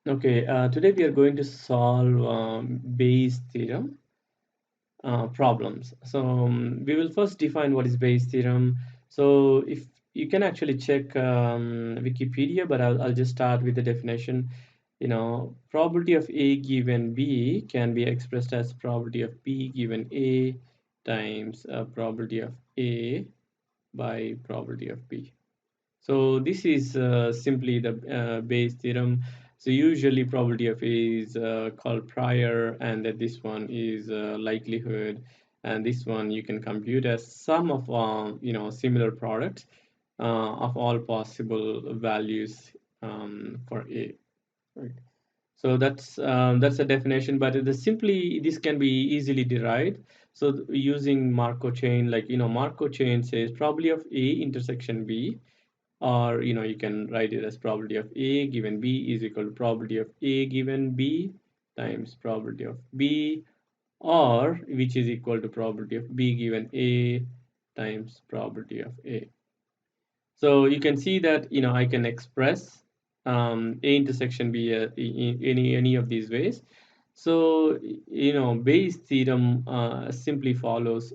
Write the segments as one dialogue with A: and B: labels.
A: Okay, today we are going to solve Bayes theorem problems. So we will first define what is Bayes theorem. So if you can actually check Wikipedia, but I'll just start with the definition. Probability of A given B can be expressed as probability of B given A times probability of A by probability of B. So this is simply the Bayes theorem. So usually probability of A is called prior, and that this one is likelihood, and this one you can compute as sum of similar products of all possible values for A. Right. So that's a definition, but simply this can be easily derived. So using Markov chain, like Markov chain says probability of A intersection B, or you can write it as probability of A given B is equal to probability of A given B times probability of B, or which is equal to probability of B given A times probability of A. So you can see that I can express A intersection B in any of these ways. So Bayes theorem simply follows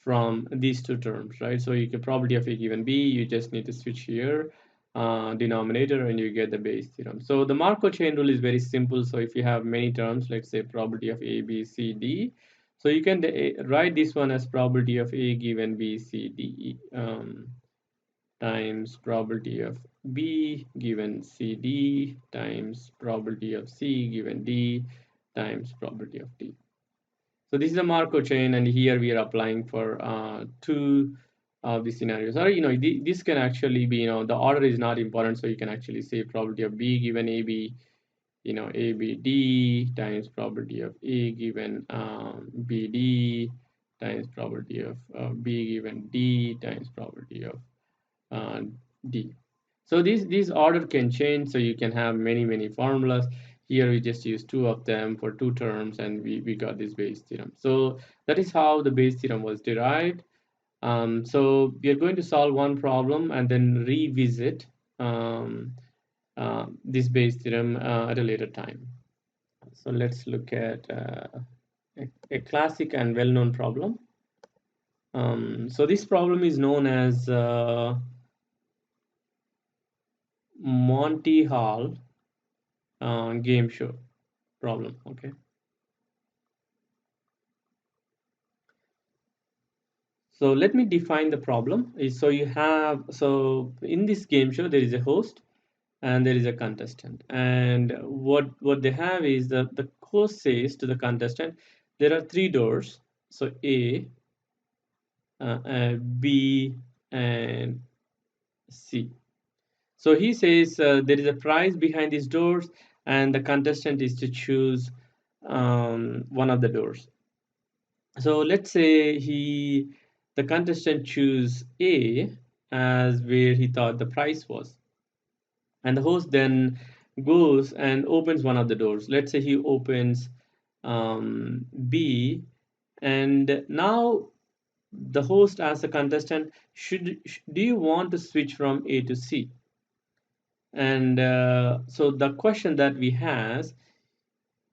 A: from these two terms, right? So you can probability of A given B, you just need to switch here denominator and you get the Bayes theorem. So the Markov chain rule is very simple. So if you have many terms, let's say probability of A, B, C, D, so you can write this one as probability of A given B, C, D times probability of B given C, D times probability of C given D times probability of D. So this is a Markov chain, and here we are applying for two of the scenarios. Or this can actually be the order is not important, so you can actually say probability of B given AB, ABD times probability of A given BD times probability of B given D times probability of uh, D. So this order can change, so you can have many formulas. Here we just use two of them for two terms, and we got this Bayes theorem. So that is how the Bayes theorem was derived. So we are going to solve one problem and then revisit this Bayes theorem at a later time. So let's look at a classic and well-known problem. So this problem is known as Monty Hall game show problem. Okay. So let me define the problem. So you have, so in this game show, there is a host and there is a contestant. And what they have is the host says to the contestant, there are three doors. So A, B, and C. So he says there is a prize behind these doors, and the contestant is to choose one of the doors. So let's say the contestant choose A as where he thought the price was, and the host then goes and opens one of the doors. Let's say he opens B, and now the host asks the contestant, do you want to switch from A to C? And so the question that we has,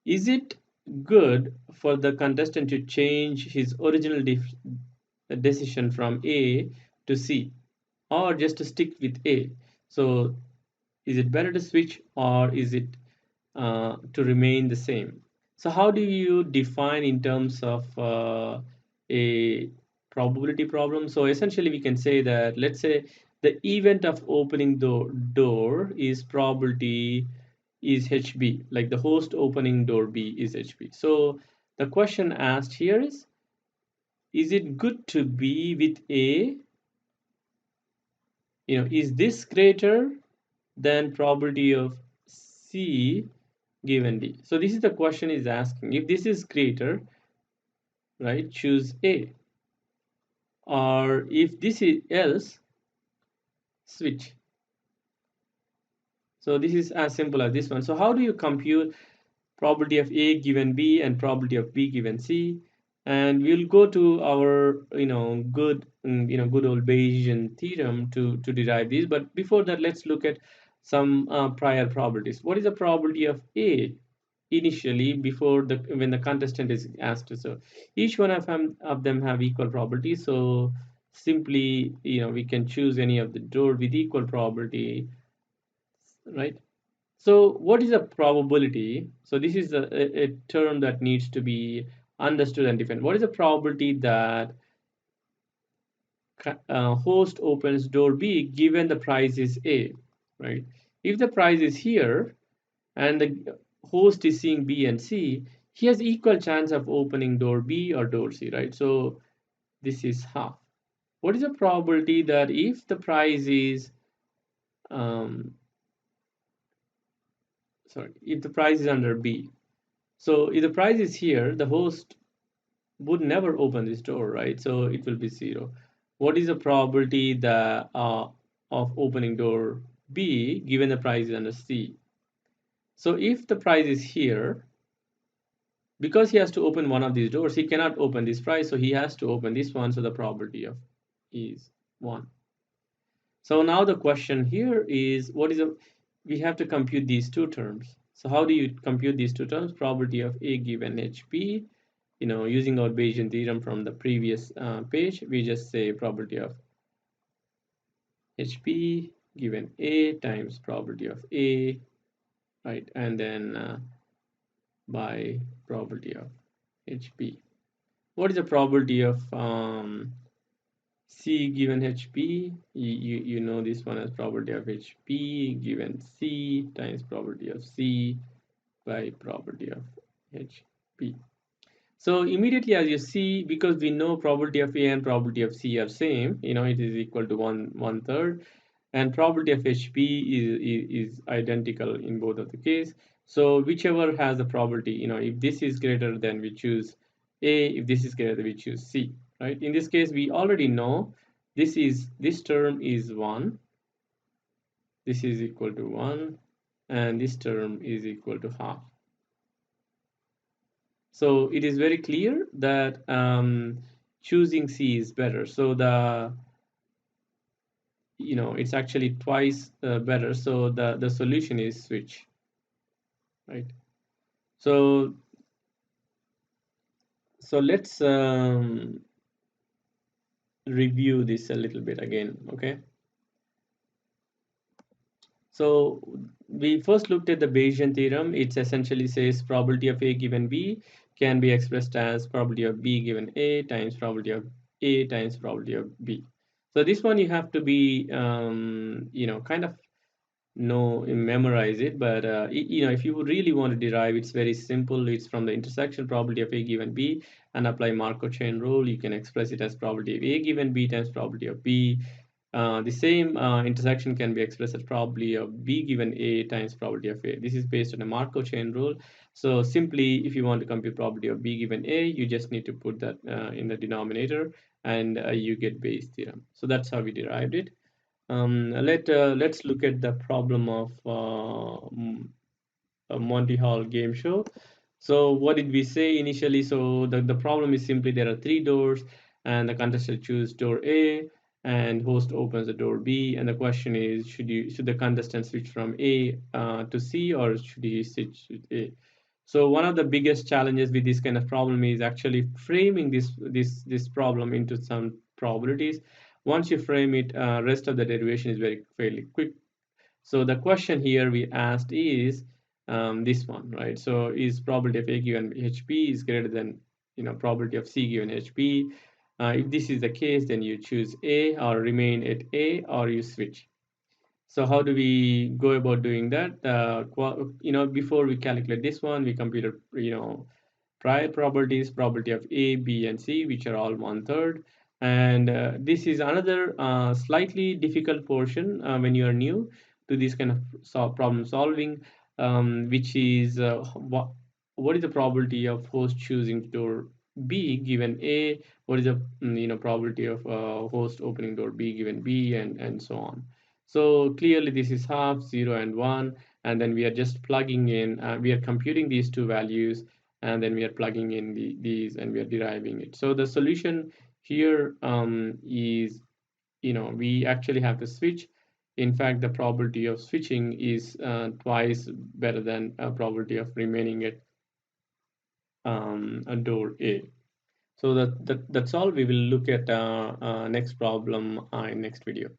A: is it good for the contestant to change his original decision from A to C, or just to stick with A? So is it better to switch, or is it to remain the same? So how do you define in terms of a probability problem? So essentially we can say that, let's say the event of opening the door is probability is HB, like the host opening door B is HB. So the question asked here is it good to be with A? Is this greater than probability of C given D? So this is the question is asking. If this is greater, right, choose A. Or if this is else, switch. So this is as simple as this one. So how do you compute probability of A given B and probability of B given C? And we'll go to our good old Bayesian theorem to derive these. But before that, let's look at some prior probabilities. What is the probability of A initially before the when the contestant is asked to serve? Each one of them have equal probability. So simply, we can choose any of the door with equal probability, right? So what is a probability? So this is a term that needs to be understood and defined. What is the probability that host opens door B given the price is A, right? If the price is here and the host is seeing B and C, he has equal chance of opening door B or door C, right? So this is half. What is the probability that if the price is um, if the price is under B, so if the price is here, the host would never open this door, right? So it will be 0. What is the probability that of opening door B given the price is under C? So if the price is here, because he has to open one of these doors, he cannot open this price, so he has to open this one. So the probability of is 1. So now the question here is, we have to compute these two terms. So how do you compute these two terms? Probability of A given HP, using our Bayesian theorem from the previous page, we just say probability of HP given A times probability of A, right? And then by probability of HP. What is the probability of C given HP? You know this one as probability of HP given C times probability of C by probability of HP. So immediately as you see, because we know probability of A and probability of C are same, it is equal to 1/3, and probability of HP is identical in both of the case. So whichever has the probability, if this is greater, then we choose A. If this is greater, we choose C, right? In this case, we already know this term is 1, this is equal to 1, and this term is equal to half. So it is very clear that choosing C is better. So it's actually twice better. So the solution is switch, right? So let's review this a little bit again, okay? So we first looked at the Bayesian theorem. It essentially says probability of A given B can be expressed as probability of B given A times probability of A times probability of B. So this one you have to be, kind of memorize it, but if you really want to derive, it's very simple. It's from the intersection probability of A given B and apply Markov chain rule. You can express it as probability of A given B times probability of B. The same intersection can be expressed as probability of B given A times probability of A. This is based on a Markov chain rule. So simply, if you want to compute probability of B given A, you just need to put that in the denominator, and you get Bayes' theorem. So that's how we derived it. Let's look at the problem of a Monty Hall game show. So what did we say initially? So the problem is simply there are 3 doors, and the contestant choose door A, and host opens the door B, and the question is, should the contestant switch from A to C, or should he switch to A? So one of the biggest challenges with this kind of problem is actually framing this problem into some probabilities. Once you frame it, rest of the derivation is fairly quick. So the question here we asked is this one, right? So is probability of A given HP is greater than probability of C given HP? If this is the case, then you choose A or remain at A, or you switch. So how do we go about doing that? Before we calculate this one, we computed prior probabilities, probability of A, B, and C, which are all 1/3. And this is another slightly difficult portion when you are new to this kind of problem solving, which is what is the probability of host choosing door B given A? What is the probability of host opening door B given B, and so on. So clearly this is half, 0, and 1, and then we are just plugging in, we are computing these two values, and then we are plugging in these, and we are deriving it. So the solution here is, we actually have to switch. In fact, the probability of switching is twice better than a probability of remaining at a door A. So that's all. We will look at next problem in next video.